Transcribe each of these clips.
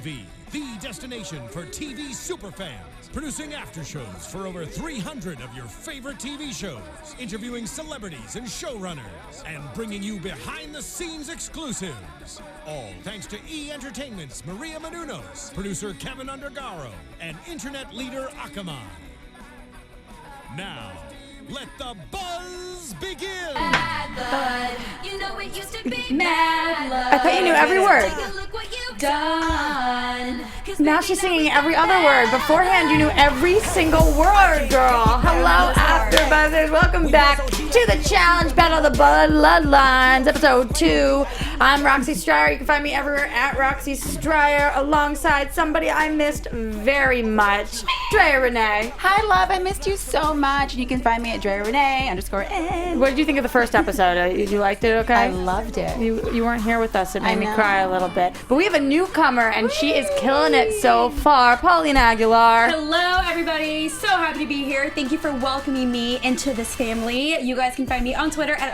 TV, the destination for TV superfans. Producing after shows for over 300 of your favorite TV shows, interviewing celebrities and showrunners, and bringing you behind-the-scenes exclusives. All thanks to E! Entertainment's Maria Menounos, producer Kevin Undergaro, and internet leader Akamai. Now, let the buzz begin! Mad Bud, you know it used to be Mad Love. I thought you knew every word. Take a look what you've done. Now she's singing every other word. Beforehand, you knew every single word, girl. Hello, AFTERBUZZers. Welcome back to the challenge Battle of the Bloodlines, episode 2. I'm Roxy Striar. You can find me everywhere at Roxy Striar, alongside somebody I missed very much, Drea Renee. Hi, love. I missed you so much. And you can find me at Drea Renee _N. What did you think of the first episode? You liked it, okay? I loved it. You weren't here with us. It made me know. cry a little bit. But we have a newcomer, and she is killing it so far. Paulina Aguilar. Hello, everybody. So happy to be here. Thank you for welcoming me into this family. You guys can find me on Twitter at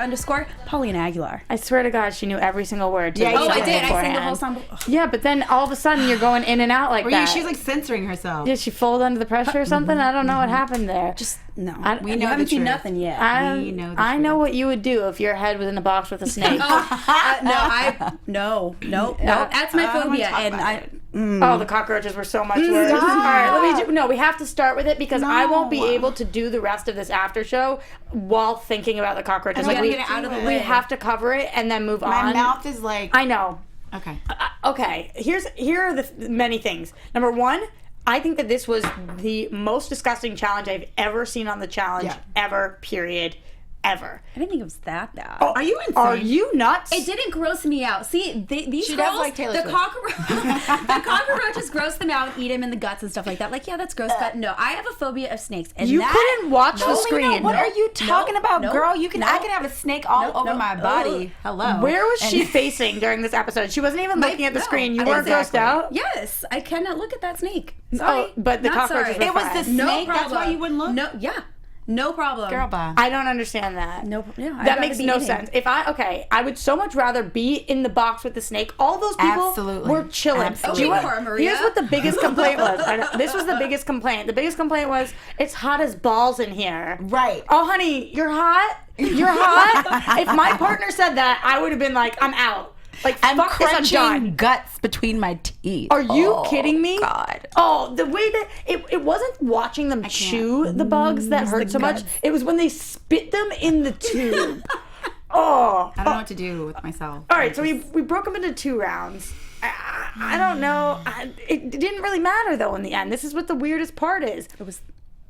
_Paulina Aguilar. I swear to God, she knew every single word. Yeah, Oh, I did. I sang the beforehand. whole song. Yeah, but then all of a sudden you're going in and out like that. She's like censoring herself. Did she fold under the pressure or something? I don't know what happened there. Just no. We You know haven't the seen truth. nothing yet. I know what you would do if your head was in a box with a snake. No. That's my phobia, and I. Oh, the cockroaches were so much worse. All right, we have to start with it because I won't be able to do the rest of this after show while thinking about the cockroaches. We gotta get it out of the We way. have to cover it and then move on. My mouth is like. I know. Okay. Okay, here are the many things. Number one, I think that this was the most disgusting challenge I've ever seen on the challenge, ever, period, ever. I didn't think it was that bad. Oh, Are you insane? Are you nuts? It didn't gross me out. See, these She girls, does like Taylor the Swift. the cockroaches gross them out and eat them in the guts and stuff like that. Like, yeah, that's gross, but no, I have a phobia of snakes. And You that, couldn't watch the screen. What are you talking about, no, girl? I no. can have a snake all over my body. Hello. Where was she facing during this episode? She wasn't even looking at the screen. You weren't grossed out? Yes, I cannot look at that snake. Sorry. Oh, but the Not cockroaches sorry. were It was the fine. No snake. That's problem. why you wouldn't look. No, yeah, no problem. Girl, bye. I don't understand that. No, yeah, I'd that rather makes be no eating. sense. I would so much rather be in the box with the snake. All those people Absolutely. were chilling. Absolutely. Do you know Okay, what- Cora Maria. Here's what the biggest complaint was. I know, this was the biggest complaint. The biggest complaint was, it's hot as balls in here. Right. Oh, honey, you're hot? You're hot? If my partner said that, I would have been like, I'm out. Like, I'm fuck this, I'm crunching done. guts between my teeth. Are you kidding me? God. Oh, the way that it wasn't watching them chew the bugs that hurt so much. It was when they spit them in the tube. Oh. I don't know what to do with myself. All right, so we broke them into 2 rounds. I don't know. It didn't really matter though in the end. This is what the weirdest part is. It was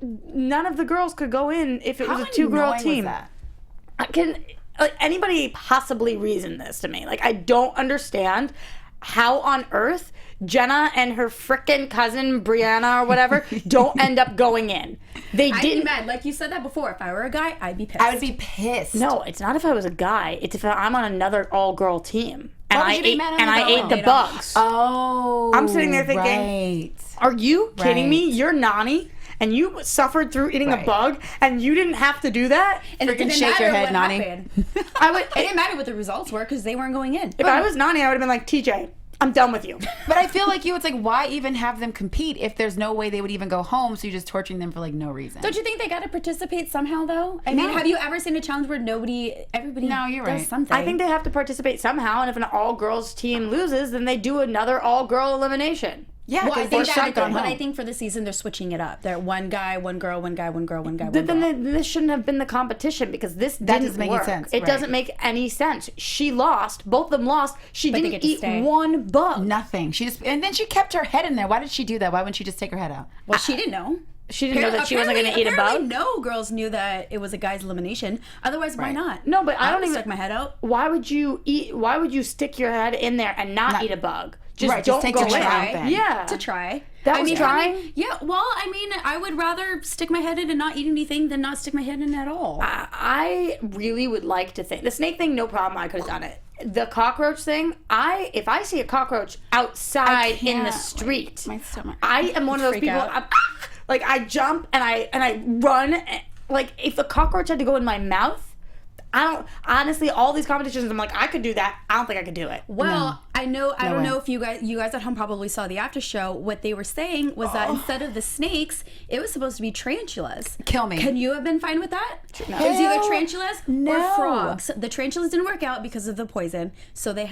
none of the girls could go in if it was a 2-girl annoying team. was that? Can anybody possibly reason this to me? Like, I don't understand how on earth Jenna and her frickin' cousin Brianna or whatever don't end up going in. They I'd be didn't. mad. Like you said that before. If I were a guy, I'd be pissed. I would be pissed. No, it's not if I was a guy. It's if I'm on another all-girl team and Why would I you be ate mad at and I another ate the girl? bugs. Oh. I'm sitting there thinking, right. Are you kidding me? Right. You're Nani, and you suffered through eating a Right. bug, and you didn't have to do that? and it freaking didn't shake your matter head, what Nani. happened. I would. It didn't matter what the results were because they weren't going in. If I was Nani, I would have been like, TJ, I'm done with you. But I feel like it's like, why even have them compete if there's no way they would even go home? So you're just torturing them for like no reason. Don't you think they got to participate somehow, though? I mean, have you ever seen a challenge where everybody No, you're does right. something? I think they have to participate somehow, and if an all-girls team loses, then they do another all-girl elimination. Yeah, Well, I think should that, have gone but I home. think for the season they're switching it up. They're one guy, one girl, one guy, one girl, one guy, one But girl. then this shouldn't have been the competition because this didn't doesn't make any work. sense, It right. doesn't make any sense. She lost. Both of them lost. She But they didn't get to eat stay. one bug. Nothing. And then she kept her head in there. Why did she do that? Why wouldn't she just take her head out? Well, she didn't know. She didn't know that she wasn't going to eat a Apparently bug. no girls knew that it was a guy's elimination. Otherwise, why Right. not? No, but I don't would even stick my head out. Why would you eat? Why would you stick your head in there and not eat a bug? Just Right, don't just take go the in. try then. Yeah, To try. That was trying? Yeah, well, I mean, I would rather stick my head in and not eat anything than not stick my head in at all. I really would like to think the snake thing. No problem. I could have done it. The cockroach thing. If I see a cockroach outside in the can't, street, my stomach. I am one of those Freak people. out. Like I jump and I run. Like if a cockroach had to go in my mouth, honestly, all these competitions, I'm like, I could do that. I don't think I could do it. Well, I don't way. know if you guys at home probably saw the after show. What they were saying was that instead of the snakes, it was supposed to be tarantulas. Kill me. Can you have been fine with that? No. It was either tarantulas No. or frogs. The tarantulas didn't work out because of the poison, so the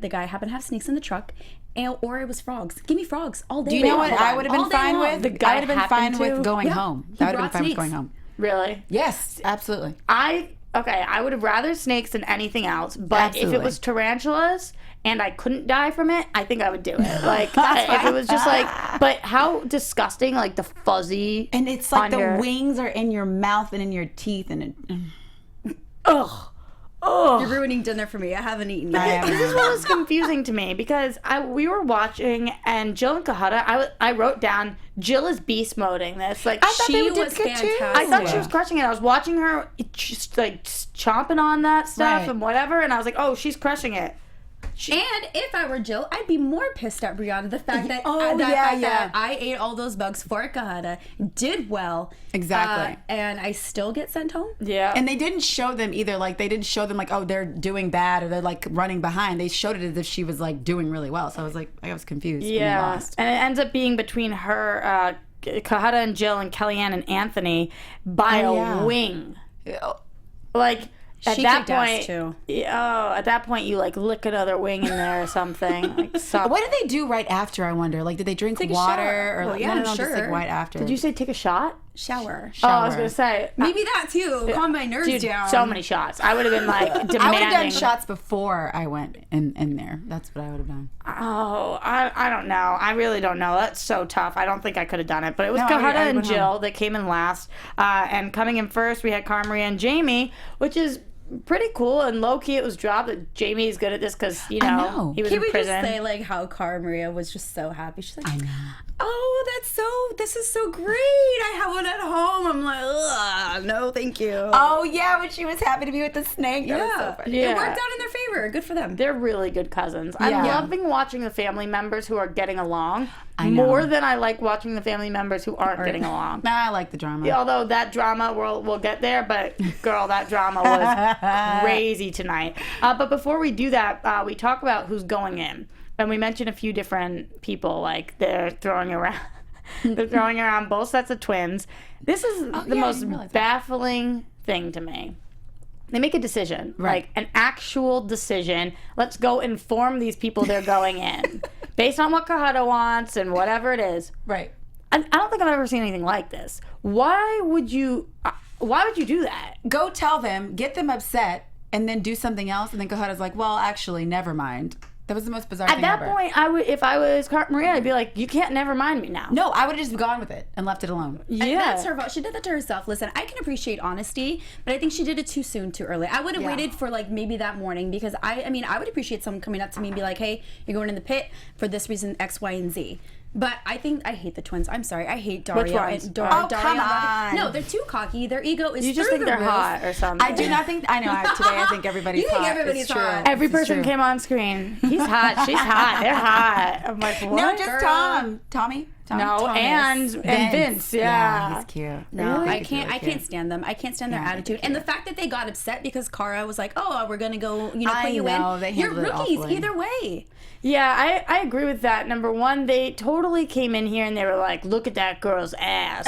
guy happened to have snakes in the truck. Or it was frogs. Give me frogs all day. Do you know what hold I on. would have been All day fine long. with? The guy I would have been happened fine to? with going Yeah. home. He I would have been brought fine with snakes. going home. Really? Yes, absolutely. I would have rather snakes than anything else. But if it Absolutely. was tarantulas and I couldn't die from it, I think I would do it. Like if it was just like, but how disgusting! Like the fuzzy And it's like on the your- wings are in your mouth and in your teeth, and Ugh. You're ruining dinner for me. I haven't eaten I yet. am. This is what was confusing to me because we were watching and Jill and Kahada, I wrote down Jill is beast moding this. Like I thought She they was did good too. fantastic. I thought she was crushing it. I was watching her just like chomping on that stuff Right. and whatever, and I was like, oh, she's crushing it. And if I were Jill, I'd be more pissed at Brianna. The fact that, that I ate all those bugs for Kahada, did well. Exactly. And I still get sent home. Yeah. And they didn't show them either. Like they didn't show them like, oh, they're doing bad or they're like running behind. They showed it as if she was like doing really well. So I was confused. when they yeah. lost. And it ends up being between her, Kahada and Jill and Kellyanne and Anthony by a wing. Like at She that kicked ass, point, too. at that point you like lick another wing in there or something. Like something. What did they do right after? I wonder. Like, did they drink Take a water shower. or Well, like, yeah, no, I'm just like sure. right after? Did you say take a shot? Shower. Oh, I was gonna say Maybe that too. Calm my nerves dude, down. so many shots. I would have been like demanding. I would have done shots before I went in there. That's what I would have done. Oh, I don't know. I really don't know. That's so tough. I don't think I could have done it. But it was No, Kahada I and went Jill home. that came in last. And coming in first, we had Cara, Maria, and Jamie, which is pretty cool. And low key, it was dropped that Jamie's good at this because know. he was Can in we prison. just say like how Cara Maria was just so happy? She's like, I know. oh, this is so great. I have one at home. I'm like, ugh, no, thank you. Oh yeah, when she was happy to be with the snake. That was so yeah. funny. Yeah. It worked out in their favor. Good for them. They're really good cousins. Yeah. I'm loving watching the family members who are getting along I know. more than I like watching the family members who aren't getting along. Nah, I like the drama. Yeah, although that drama, we'll get there, but girl, that drama was crazy tonight. But before we do that, we talk about who's going in. And we mentioned a few different people, like they're throwing around both sets of twins. This is the yeah, I most didn't realize that. baffling thing to me. They make a decision, like an actual decision. Let's go inform these people they're going in based on what Kahada wants and whatever it is. Right. I don't think I've ever seen anything like this. Why would you do that? Go tell them, get them upset, and then do something else. And then Kahada's like, well, actually, never mind. That was the most bizarre At thing that ever. point, I would, if I was Maria, I'd be like, you can't never mind me now. No, I would have just gone with it and left it alone. And that's her fault. She did that to herself. Listen, I can appreciate honesty, but I think she did it too soon, too early. I would have waited for like maybe that morning because I mean, I would appreciate someone coming up to me and be like, hey, you're going in the pit for this reason, X, Y, and Z. But I hate the twins. I'm sorry. I hate Daria. Which ones? And Oh, Daria come and Rafi. on. No, they're too cocky. Their ego is You just through think the they're roof. hot or something. I do not think, I know, today I think everybody's You think hot. everybody's It's true. hot. Every This is person true. came on screen. He's hot. She's hot. They're hot. I'm like, what? No, just Girl. Tom. Tommy? Tom? No, Thomas. and Vince. Yeah. he's cute. No, Really? I He's can't. really I can't cute. stand them. I can't stand their Yeah, attitude, and the fact that they got upset because Cara was like, "Oh, we're gonna go, put I you know, in." they You're handled it rookies awfully. either way. Yeah, I agree with that. Number one, they totally came in here and they were like, look at that girl's ass.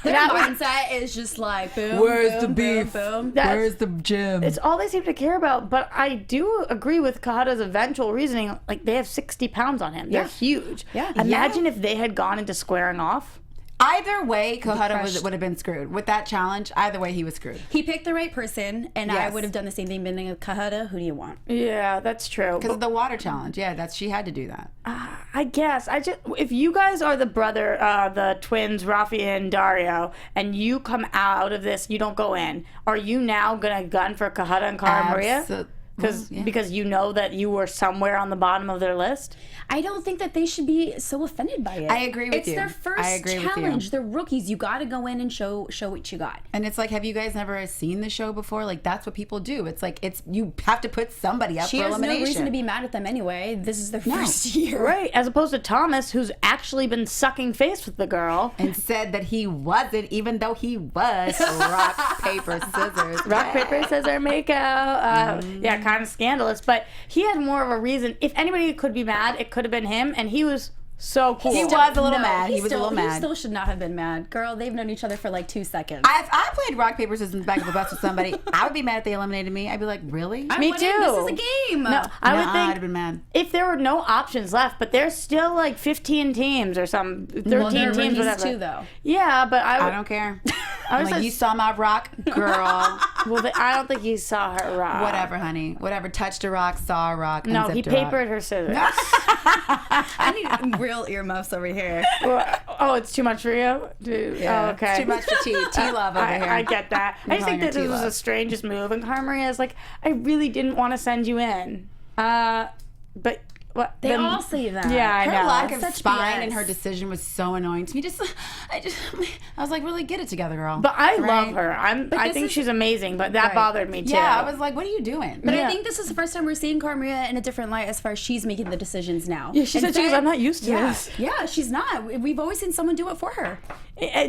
Their That- mindset is just like, boom. Where's boom, the boom, beef? boom. That's- Where's the gym? It's all they seem to care about, but I do agree with Kahada's eventual reasoning. Like, they have 60 pounds on him. They're huge. Yeah. Imagine if they had gone into squaring off. Either way, Kahada crushed. would have been screwed. With that challenge, either way, he was screwed. He picked the right person, and I Yes. would have done the same thing. Been like, Kahada, who do you want? Yeah, that's true. Because of the water challenge. Yeah, she had to do that. I guess if you guys are the twins, Rafi and Dario, and you come out of this, you don't go in. Are you now gonna gun for Kahada and Cara Maria? because you know that you were somewhere on the bottom of their list? I don't think that they should be so offended by it. I agree with it's you. It's their first challenge. They're rookies. You got to go in and show what you got. And it's like, have you guys never seen the show before? Like, that's what people do. It's like, you have to put somebody up for elimination. She has no reason to be mad at them anyway. This is their first year. Right, as opposed to Thomas, who's actually been sucking face with the girl. And said that he wasn't, even though he was. Rock, paper, scissors. Rock, paper, scissors, make out. Yeah, kind of scandalous. But he had more of a reason. If anybody could be mad, it could have been him. And he was so cool. He was a little mad. He was a little mad. He still should not have been mad. Girl, they've known each other for like 2 seconds. If I played rock, paper, scissors in the back of a bus with somebody, I would be mad if they eliminated me. I'd be like, really? Me too. This is a game. No, I would think I'd have been mad. If there were no options left, but there's still like 15 teams or some 13 teams, whatever. Too, though. Yeah, but I don't care. I was like, you saw my rock, girl. Well, I don't think he saw her rock. Whatever, honey. Whatever. Touched a rock, saw a rock. No, he papered her scissors. I need real earmuffs over here. Oh, it's too much for you? Yeah, oh, okay. It's too much for tea love over here. I get that. I just think that this was the strangest move. And Cara Maria is like, I really didn't want to send you in. But what? They all say that. Yeah, I know. Her lack of Such spine BS. and her decision was so annoying to me. I was like, really get it together, girl. But I love her. I think she's amazing, but that bothered me too. Yeah, I was like, what are you doing? But I think this is the first time we're seeing Cara Maria in a different light as far as she's making the decisions now. Yeah, she said she goes, I'm not used to this. Yeah, she's not. We've always seen someone do it for her.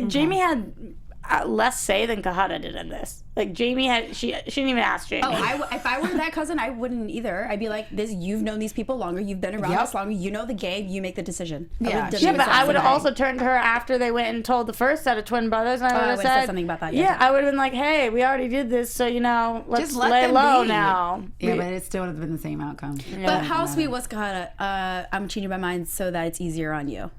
Jamie had less say than Kahada did in this. Like Jamie had, she didn't even ask Jamie. Oh, if I were that cousin, I wouldn't either. I'd be like, this. You've known these people longer. You've been around us longer. You know the game. You make the decision. Yeah, but I would have also turned to her after they went and told the first set of twin brothers, and I would have said something about that. Yeah, I would have been like, hey, we already did this, so let's just let lay them low be. now. Yeah, but it still would have been the same outcome. But how sweet was Kahada? I'm changing my mind so that it's easier on you,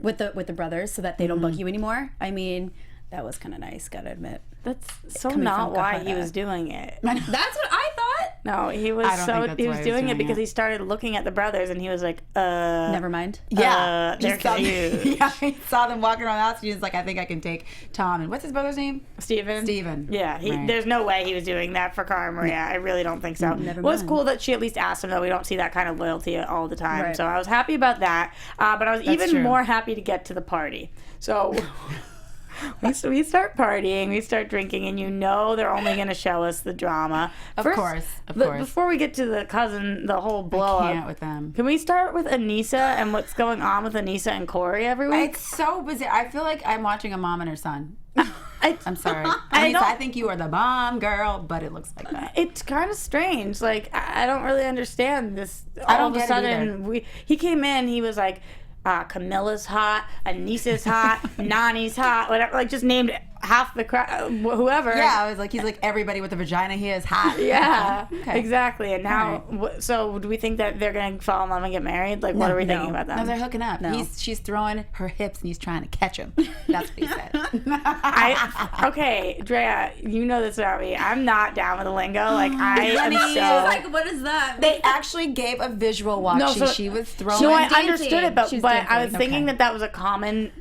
with the brothers, so that they don't bug you anymore. I mean, that was kind of nice, gotta admit. That's so not why he was doing it. That's what I thought. No, he was doing it because he started looking at the brothers and he was like, never mind. Yeah, they're confused. Yeah, he saw them walking around the house and he was like, I think I can take Tom. And what's his brother's name? Steven. Yeah, there's no way he was doing that for Cara Maria. I really don't think so. It was cool that she at least asked him, though. We don't see that kind of loyalty all the time. Right. So I was happy about that. But I was even more happy to get to the party. So we start partying, we start drinking, and they're only going to show us the drama. Of course. Before we get to the whole blow up. I can't with them. Can we start with Anissa and what's going on with Anissa and Corey every week? It's so bizarre. I feel like I'm watching a mom and her son. I'm sorry. I think you are the mom, girl, but it looks like that. It's kind of strange. Like, I don't really understand this. I don't All of a get it sudden, he came in, he was like, Camilla's hot, Anissa's hot, Nani's hot, whatever. Like, just named half the crowd, whoever. Yeah, I was like, he's like, everybody with a vagina here is hot. Yeah, exactly. And now, so do we think that they're going to fall in love and get married? Like, what are we thinking about them? No, they're hooking up. No. She's throwing her hips and he's trying to catch him. That's what he said. Okay, Drea, you know this about me. I'm not down with the lingo. Like, I am so... She's like, what is that? They actually gave a visual walk. No, she was throwing... No, I understood it, but I was thinking that was a common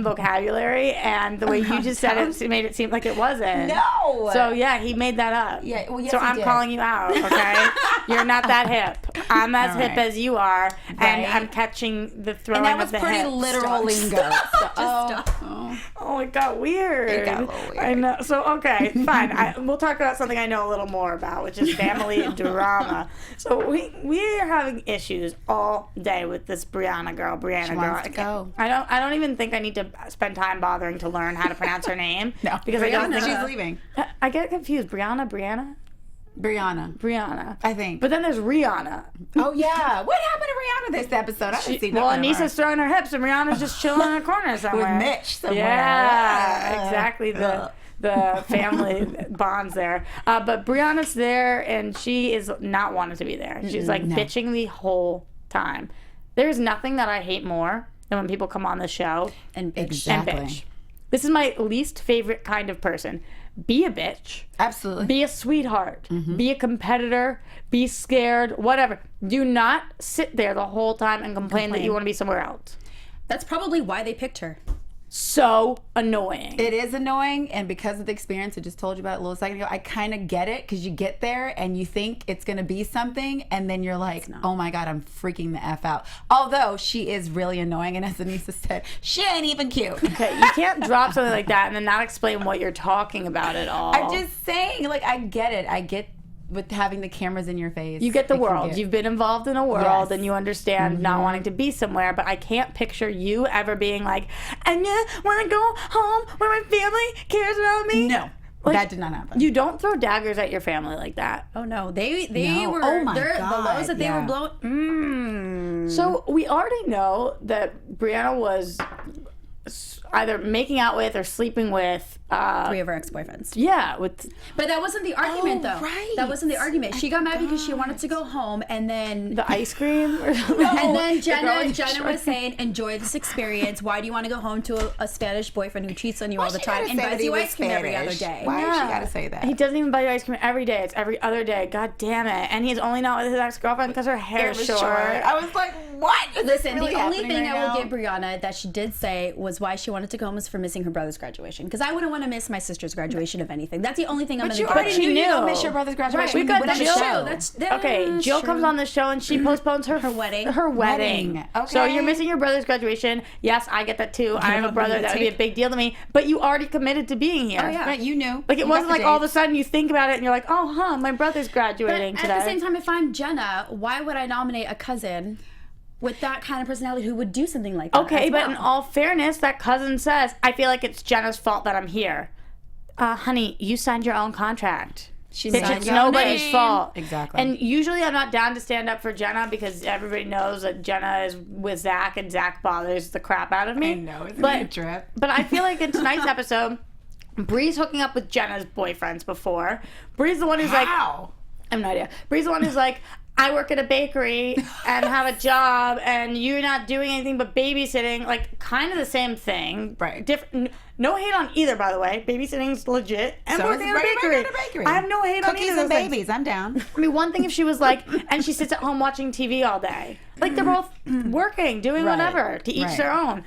vocabulary, and the way you just said it made it seem like it wasn't. No. So yeah, he made that up. Yeah. Well, yes, so I'm calling you out. Okay. You're not that hip. I'm as hip as you are, and I'm catching the throwing of the hips. And that was pretty literal lingo. Oh, it got weird. It got a little weird. I know. So okay, fine. We'll talk about something I know a little more about, which is family drama. So we are having issues all day with this Brianna girl. She wants to go. I don't even think I need to spend time bothering to learn how to pronounce her name. No, because I don't think she's leaving. I get confused. Brianna. I think. But then there's Rihanna. Oh yeah, what happened to Rihanna this episode? I haven't seen that. Well, Anissa's throwing her hips and Rihanna's just chilling in a corner somewhere with Mitch somewhere. Yeah, exactly. The family bonds there. But Brianna's there and she is not wanting to be there. She's like bitching the whole time. There's nothing that I hate more than when people come on the show and bitch. This is my least favorite kind of person. Be a bitch. Absolutely. Be a sweetheart. Be a competitor. Be scared. Whatever. Do not sit there the whole time and complain that you want to be somewhere else. That's probably why they picked her. so annoying. It is annoying, and because of the experience I just told you about a little second ago, I kind of get it, because you get there and you think it's going to be something, and then you're like, oh my God, I'm freaking the F out. Although she is really annoying, and as Anissa said, she ain't even cute. Okay, you can't drop something like that and then not explain what you're talking about at all. I'm just saying, like, I get it. I get with having the cameras in your face. You get the world. You've been involved in a world, Yes. and you understand not wanting to be somewhere, but I can't picture you ever being like, I want to go home where my family cares about me. No. Like, that did not happen. You don't throw daggers at your family like that. Oh no, they No. were Oh, my the God, lows that they yeah. were blowing. So we already know that Brianna was either making out with or sleeping with 3 of her ex-boyfriends. yeah, with But that wasn't the argument, though. right. That wasn't the argument. She got mad because she wanted to go home, and then the ice cream or something. and then The girl with the Jenna shirt. was saying, "Enjoy this experience. Why do you want to go home to a Spanish boyfriend who cheats on you all the time and buys you ice cream every other day?" Why does she Yeah. got to say that? He doesn't even buy you ice cream every day. It's every other day. God damn it. And he's only not with his ex-girlfriend because her hair is short. I was like, what? Is this Listen, really the only happening thing right I will now? give Brianna that she did say was why she wanted to go home was for missing her brother's graduation. Because I wouldn't want to miss my sister's graduation of anything. That's the only thing I'm But going you to already do. knew you knew. don't miss your brother's graduation. We've got That's Jill. true. That's Okay, Jill true. comes on the show and she postpones her wedding. Her wedding. Okay. So you're missing your brother's graduation. Yes, I get that too. I have a don't brother. believe That that would be a tape. big deal to me. But you already committed to being here. Oh, yeah. Right, you knew. Like it You wasn't got like the all of a dates. sudden you think about it and you're like, oh, my brother's But graduating at today. the same time, if I'm Jenna, why would I nominate a cousin with that kind of personality who would do something like that? Okay, as but well? in all fairness, that cousin says, I feel like it's Jenna's fault that I'm here. Honey, you signed your own contract. She Bitch, signed it's your nobody's name. fault. Exactly. And usually I'm not down to stand up for Jenna because everybody knows that Jenna is with Zach and Zach bothers the crap out of me. I know, isn't but, it a trip? But I feel like in tonight's episode, Bree's hooking up with Jenna's boyfriends before. Bree's the one who's like, How? I have no idea. Bree's the one who's like, I work at a bakery and have a job and you're not doing anything but babysitting. Like, kind of the same thing. Right. Different. No hate on either, by the way. Babysitting's legit. And So working is at a bakery. working at a bakery. I have no hate on Cookies either and of those things. babies. I'm down. I mean, one thing if she was like, and she sits at home watching TV all day. Like, they're both working, doing Right. whatever, to each Right. their own.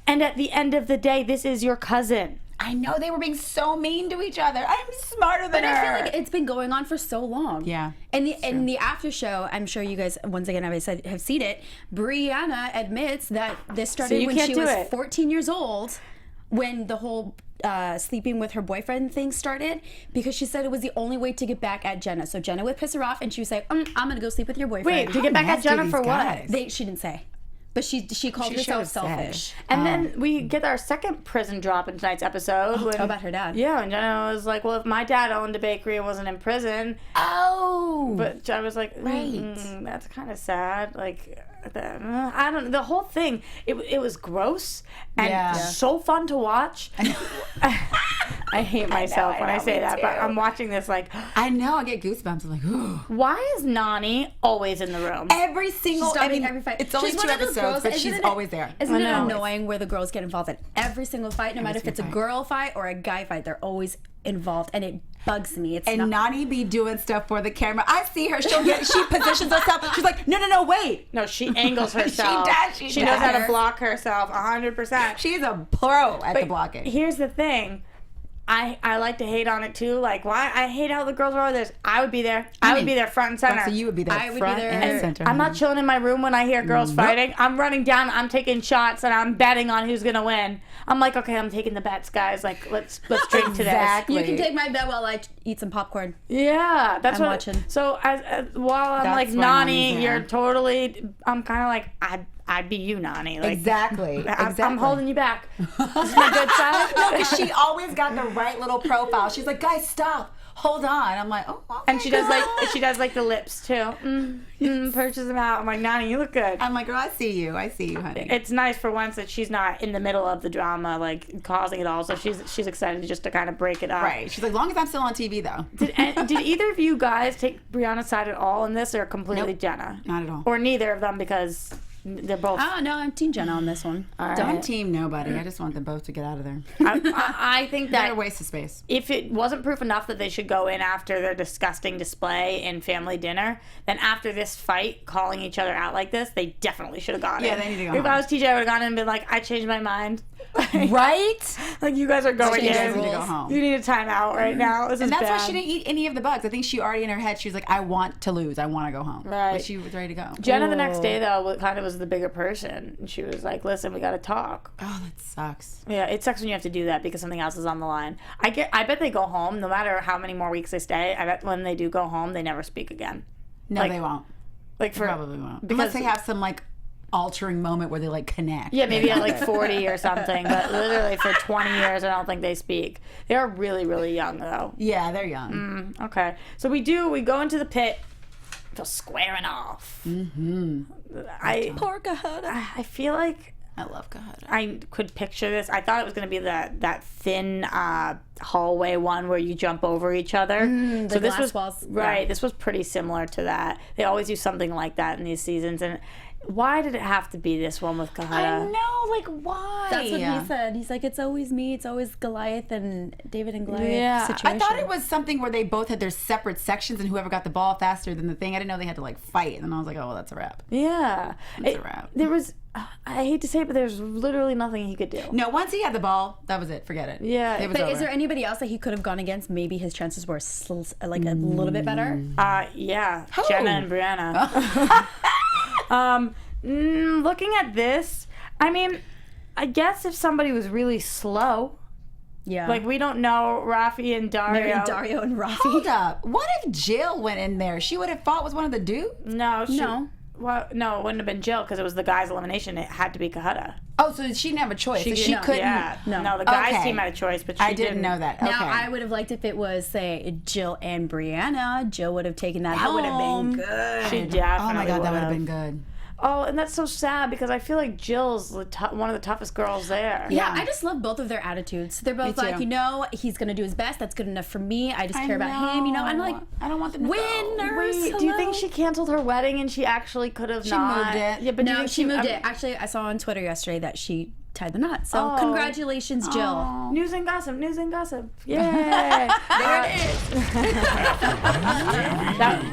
And at the end of the day, this is your cousin. I know they were being so mean to each other. I'm smarter than But her. I feel like it's been going on for so long. Yeah, And the after show, I'm sure you guys, once again, as I said, have seen it. Brianna admits that this started you when can't she do was it. 14 years old, when the whole sleeping with her boyfriend thing started, because she said it was the only way to get back at Jenna. So Jenna would piss her off, and she would say, I'm gonna go sleep with your boyfriend. Wait, to get back at nasty Jenna these for guys. what? She didn't say. But she called She herself should've said. selfish. And then we get our second prison drop in tonight's episode. when, about her dad. Yeah, and Jenna was like, well, if my dad owned a bakery and wasn't in prison. Oh. But Jenna was like, Right. that's kind of sad. Like, I don't know. The whole thing, it was gross and Yeah. so fun to watch. I hate myself when I say me that, but too. I'm watching this like, I know. I get goosebumps. I'm like, ooh. why is Nani always in the room? Every single. She's stopping every fight. It's only She's 2 one of those episodes, girls, but isn't she's it- always there. Isn't it I know. annoying where the girls get involved in every single fight, no matter if it's a single fight. girl fight or a guy fight? They're always involved, and it bugs me. It's And not. Nani be doing stuff for the camera. I see her. She positions herself. She's like, no, wait. No, she angles herself. She knows how to does. block herself 100%. She's a pro at the blocking. Here's the thing. I like to hate on it too. Like, why? I hate how the girls are always there. I would be there. I would be there front and center. So you would be there I would be front there. and center. I'm not chilling in my room when I hear girls fighting. I'm running down, I'm taking shots, and I'm betting on who's gonna win. I'm like, okay, I'm taking the bets, guys. Like, let's drink to this. Exactly. You can take my bet while I eat some popcorn. Yeah, that's I'm what. watching. So as while I'm That's like why Nani, Nani's you're there. totally. I'm kind of like I'd be you, Nani. Like, Exactly. I'm holding you back. This is my good side. No, because she always got the right little profile. She's like, guys, stop. Hold on. I'm like, oh, okay, And she does girl. like the lips too. Purches them out. I'm like, Nani, you look good. I'm like, girl, I see you, honey. It's nice for once that she's not in the middle of the drama, like causing it all. So she's excited just to kind of break it up. Right. She's like, long as I'm still on TV, though. Did either of you guys take Brianna's side at all in this, or completely Nope. Jenna? Not at all. Or neither of them, because They're both. Oh no, I'm Team Jenna on this one. All right. Don't team nobody. I just want them both to get out of there. I think They're a that waste of space. if it wasn't proof enough that they should go in after their disgusting display in family dinner, then after this fight, calling each other out like this, they definitely should have gone in. Yeah, they need to go If home. I was TJ, I would have gone in and been like, I changed my mind. Right? Like, you guys are going You guys in. need to go home. You need a timeout right now. This is And that's bad. why she didn't eat any of the bugs. I think she already in her head, she was like, I want to lose. I want to go home. Right. But she was ready to go. Jenna the next day, though, kind of was the bigger person. And she was like, listen, we got to talk. Oh, that sucks. Yeah, it sucks when you have to do that because something else is on the line. I bet they go home, no matter how many more weeks they stay. I bet when they do go home, they never speak again. No, Like- they won't. Like for Probably won't. because- Unless they have some, like, altering moment where they, like, connect. Yeah, maybe at like 40 or something, but literally for 20 years, I don't think they speak. They are really, really young, though. Yeah, they're young. Okay, so we go into the pit, feel squaring off. Mm-hmm. Poor Kahada. I feel like I love Kahada. I could picture this. I thought it was going to be that thin hallway one where you jump over each other. The this glass was walls. right. Yeah. This was pretty similar to that. They always do something like that in these seasons. And why did it have to be this one with Kahada? I know, like, why? That's what he said. He's like, it's always me. It's always Goliath and David and Goliath Yeah. situation. I thought it was something where they both had their separate sections and whoever got the ball faster than the thing. I didn't know they had to, like, fight. And then I was like, oh, well, that's a wrap. Yeah, That's a wrap. There was. I hate to say it, but there's literally nothing he could do. No, once he had the ball, that was it. Forget it. Yeah. It was But over. is there anybody else that he could have gone against? Maybe his chances were like a little bit better. Yeah, Who? Jenna and Brianna. Looking at this, I mean, I guess if somebody was really slow, Yeah. like we don't know Rafi and Dario. Dario and Rafi. Hold up. What if Jill went in there? She would have fought with one of the dudes? No, No. Well, no, it wouldn't have been Jill because it was the guys' elimination. It had to be Kahada. Oh, so she didn't have a choice. So she no. couldn't. Yeah, No. the guys' Okay. team had a choice, but she I didn't know that. Okay. Now, I would have liked if it was, say, Jill and Brianna. Jill would have taken that That would home. have been good. She Oh definitely my God, that would have would've. been good. Oh, and that's so sad because I feel like Jill's one of the toughest girls there. Yeah, I just love both of their attitudes. They're both Me like, too. you know, he's gonna do his best. That's good enough for me. I just care about him. You know, I'm like, I don't want them to go. winners. Wait, do you think she canceled her wedding and she actually could have She not? moved it. Yeah, but do you No, think she moved it. Actually, I saw on Twitter yesterday that she tied the knot. So congratulations, Jill. News and gossip, news and gossip. Yay! There it is.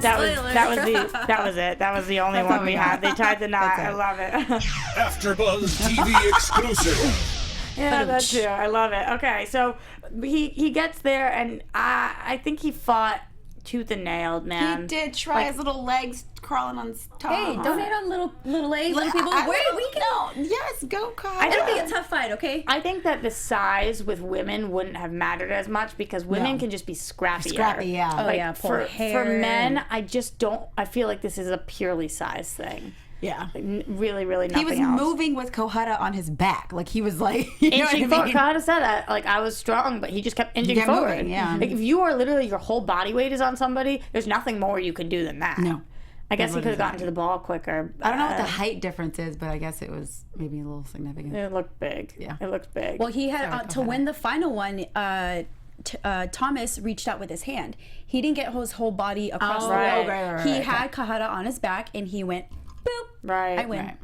that was it. That was the only one all we we had. got. They tied the knot. That's I it. love it. AFTERBUZZ TV exclusive. Yeah, that's too. I love it. Okay, so he gets there and I think he fought tooth and nail, man. He did try his little legs crawling on his top. Hey, donate on little legs, little people. I- Wait, we can. No, yes, go, Kyle. It'll be a tough fight, okay? I think that the size with women wouldn't have mattered as much because women No. can just be scrappier. Scrappy, yeah. Oh, yeah, pull for hair men, and- I just don't. I feel like this is a purely size thing. Yeah. Really, really He nothing was else. moving with Kohada on his back. Like, he was like, you know And what she I thought mean? Kahada said that, like, I was strong, but he just kept inching kept forward. moving, yeah. Like, if you are literally, your whole body weight is on somebody, there's nothing more you can do than that. No. I guess he What could is have gotten that? to the ball quicker. I don't know what the height difference is, but I guess it was maybe a little significant. It looked big. Yeah. It looked big. Well, he had Sorry, to Kahada. win the final one. Thomas reached out with his hand. He didn't get his whole body across the right. way. Right, He okay. had Kahada on his back, and he went boop. right. I win. Right.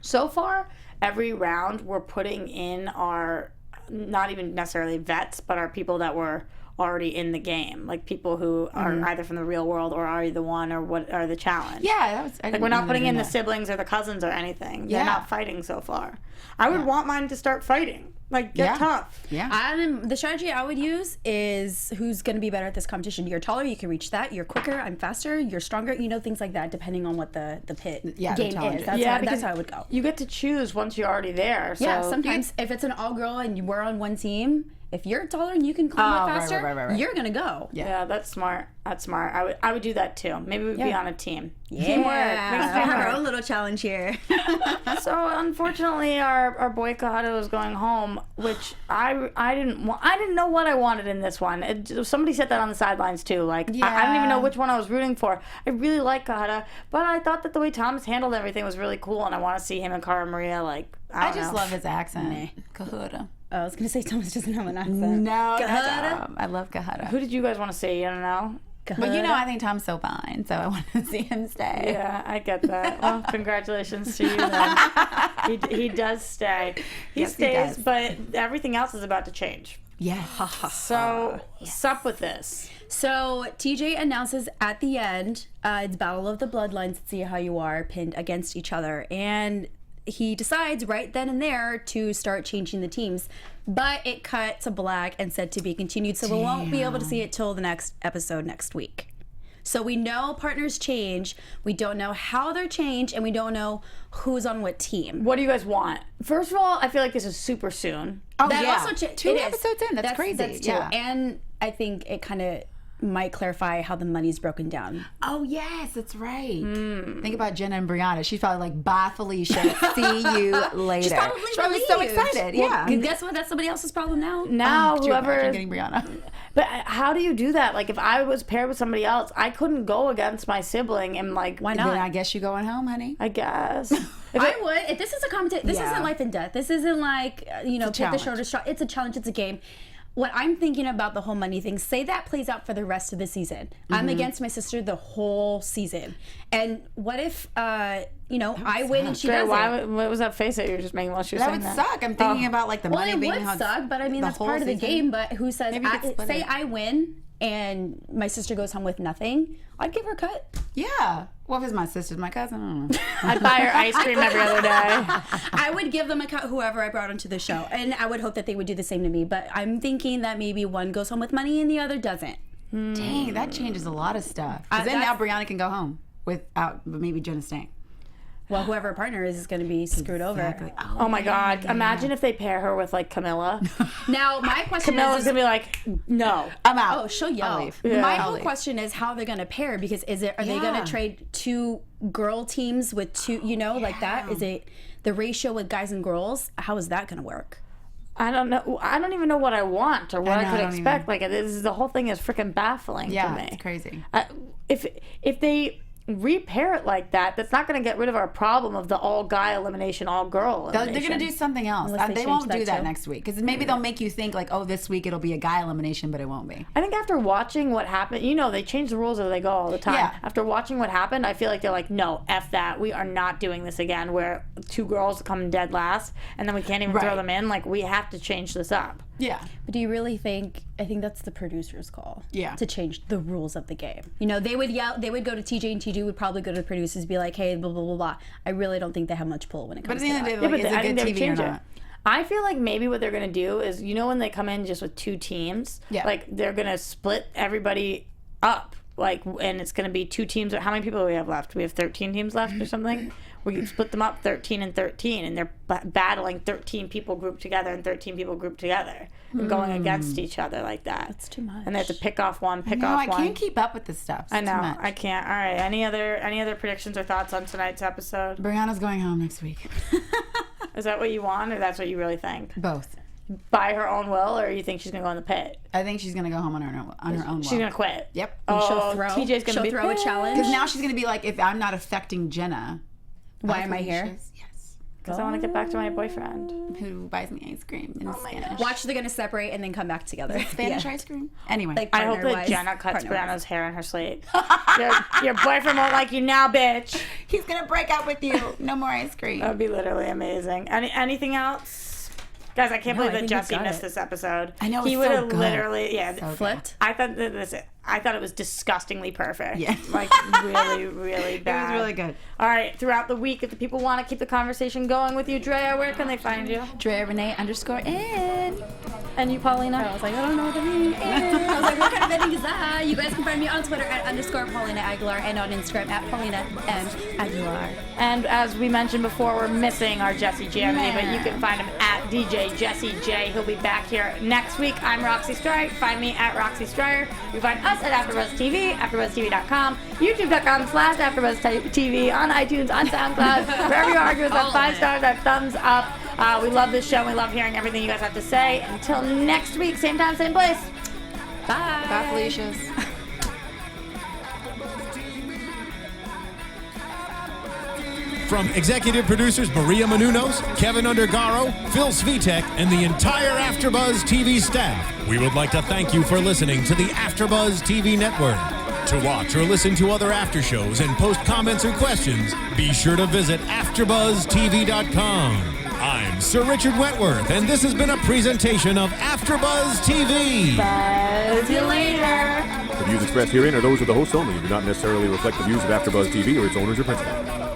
So far, every round we're putting in our, not even necessarily vets, but our people that were already in the game, like people who are either from the real world or are the one or what are the challenge. Yeah, that was. Like we're not putting in the siblings or the cousins or anything. They're Yeah. not fighting so far. I would want mine to start fighting. Like get Yeah. tough. Yeah. The strategy I would use is who's going to be better at this competition. You're taller, you can reach that. You're quicker, I'm faster. You're stronger. You know, things like that, depending on what the pit Yeah, the game challenge is. is. That's, Yeah, how, because that's how I would go. You get to choose once you're already there. So Yeah, sometimes if it's an all girl and we're on one team, if you're taller and you can climb up right, faster, right. you're gonna go. yeah, that's smart. That's smart. I would do that too. Maybe we'd be Yeah. on a team. Yeah. Teamwork. We Makes have our teamwork. own little challenge here. So unfortunately, our boy Kahada was going home, which I didn't know what I wanted in this one. Somebody said that on the sidelines too. Like I didn't even know which one I was rooting for. I really like Kahada, but I thought that the way Thomas handled everything was really cool, and I want to see him and Cara Maria. Like I I just know. love his accent. Kahada. I was gonna say Thomas doesn't have an accent. No, Kahada? I love Kahada. Who did you guys want to see? You don't know. But you know, I think Tom's so fine, so I want to see him stay. Yeah, I get that. Well, congratulations to you then. He does stay. He stays, but everything else is about to change. Yes. So, sup with this. So TJ announces at the end, it's Battle of the Bloodlines, see how you are pinned against each other. And he decides right then and there to start changing the teams. But it cut to black and said to be continued, so we won't be able to see it till the next episode next week. So we know partners change, we don't know how they're changed, and we don't know who's on what team. What do you guys want? First of all, I feel like this is super soon. Oh, That yeah. also 2 episodes in. That's crazy. That's two. Yeah. And I think it kind of might clarify how the money's broken down. Oh, yes, that's right. Think about Jenna and Brianna. She's probably like, bye, Felicia. See you later. She's probably so relieved. excited. Yeah. Guess what? That's somebody else's problem now. Now, Could you whoever. imagine getting Brianna? But how do you do that? Like, if I was paired with somebody else, I couldn't go against my sibling and, like, Why Then not? I guess you're going home, honey. I guess. I would. If this is a competition, this Yeah. isn't life and death. This isn't like, pick the challenge. shoulder shot. It's a challenge. It's a game. What I'm thinking about the whole money thing, say that plays out for the rest of the season. I'm against my sister the whole season. And what if, I win and she doesn't? What was that face that you were just making while she was That saying would that? suck. I'm thinking about like the Well, money it being would held- suck, but I mean, the that's whole part of the season. game. But who says, Maybe we could split say it. I win and my sister goes home with nothing, I'd give her a cut. Yeah. What if it's my sister, my cousin? I don't know. I'd buy her ice cream every other day. I would give them a cut, whoever I brought onto the show. And I would hope that they would do the same to me. But I'm thinking that maybe one goes home with money and the other doesn't. Dang, that changes a lot of stuff. 'Cause then now Brianna can go home without maybe Jenna staying. Well, whoever her partner is going to be screwed Exactly. over. Oh my God. Imagine if they pair her with, like, Camilla. Now, my question Camilla's is... going to be like, no. I'm out. Oh, she'll yell. I'll leave. My I'll whole leave. question is how they're going to pair, because are they going to trade 2 girl teams with 2, like that? Is it the ratio with guys and girls? How is that going to work? I don't know. I don't even know what I want or what I, know, could I don't expect. Like, the whole thing is freaking baffling to Yeah, me. it's crazy. If they repair it like that, that's not going to get rid of our problem of the all guy elimination, all girl elimination. They're going to do something else. Unless they They change won't that do that too. next week. Because maybe they'll make you think like, oh, this week it'll be a guy elimination, but it won't be. I think after watching what happened, they change the rules as they go all the time. Yeah. After watching what happened, I feel like they're like, no, F that. We are not doing this again where 2 girls come dead last and then we can't even throw Right. them in. Like, we have to change this up. Yeah. But do you really think, I think that's the producer's call. Yeah. To change the rules of the game. They would yell, they would go to TJ and TJ would probably go to the producers and be like, hey, blah, blah, blah, blah. I really don't think they have much pull when it But comes at the to end that. of the day, like, is I it think good they would TV or change it. not? I feel like maybe what they're going to do is, when they come in just with 2 teams, Yeah. like they're going to split everybody up. Like, and it's going to be 2 teams. How many people do we have left? We have 13 teams left or something? We split them up 13 and 13, and they're battling 13 people grouped together and 13 people grouped together and going against each other like that. That's too much. And they have to pick off one, pick No, off I one. can't keep up with this stuff. It's I know, too much. I can't. All right, any other predictions or thoughts on tonight's episode? Brianna's going home next week. Is that what you want, or that's what you really think? Both. By her own will, or you think she's gonna go in the pit? I think she's going to go home on her own She's will. gonna quit. Yep. Oh, She'll throw, TJ's gonna she'll be throw a pissed. challenge. Because now she's going to be like, if I'm not affecting Jenna. Why am I here? Felicia's- Yes. Because I want to get back to my boyfriend. Who buys me ice cream in Spanish. Watch, they're going to separate and then come back together. Spanish Yeah. ice cream? Anyway. Like, I hope that partner-wise. Jenna cuts Partner-wise. Brianna's hair in her sleep. your boyfriend won't like you now, bitch. he's going to break up with you. No more ice cream. That would be literally amazing. Anything else? Guys, I can't No, I believe that think Jesse you got missed it. this episode. I know, He it's would so have good. literally, Flipped. I thought I thought it was disgustingly perfect. Yeah. Like, really, really bad. It was really good. All right, throughout the week, if the people want to keep the conversation going with you, Drea, where can they find you? Drea Renee _in. And you, Paulina? I was like, I don't know what that means. I was like, what kind of ending is that? You guys can find me on Twitter at _Paulina Aguilar and on Instagram at Paulina M. Aguilar. And as we mentioned before, we're missing our Jesse Jeremy, but you can find him at DJ Jesse J. He'll be back here next week. I'm Roxy Striar. Find me at Roxy Striar. You can find us at AfterBuzz TV, AfterBuzzTV.com, YouTube.com/AfterBuzzTV, on iTunes, on SoundCloud, wherever you are, give us that 5 stars, that thumbs up. We love this show. We love hearing everything you guys have to say. Until next week, same time, same place. Bye. Bye, Felicia's. From executive producers Maria Menounos, Kevin Undergaro, Phil Svitek, and the entire AfterBuzz TV staff, we would like to thank you for listening to the AfterBuzz TV network. To watch or listen to other after shows and post comments or questions, be sure to visit AFTERBUZZTV.com. I'm Sir Richard Wentworth, and this has been a presentation of AFTERBUZZ TV. Buzz you later. The views expressed herein are those of the host only and do not necessarily reflect the views of AfterBuzz TV or its owners or principals.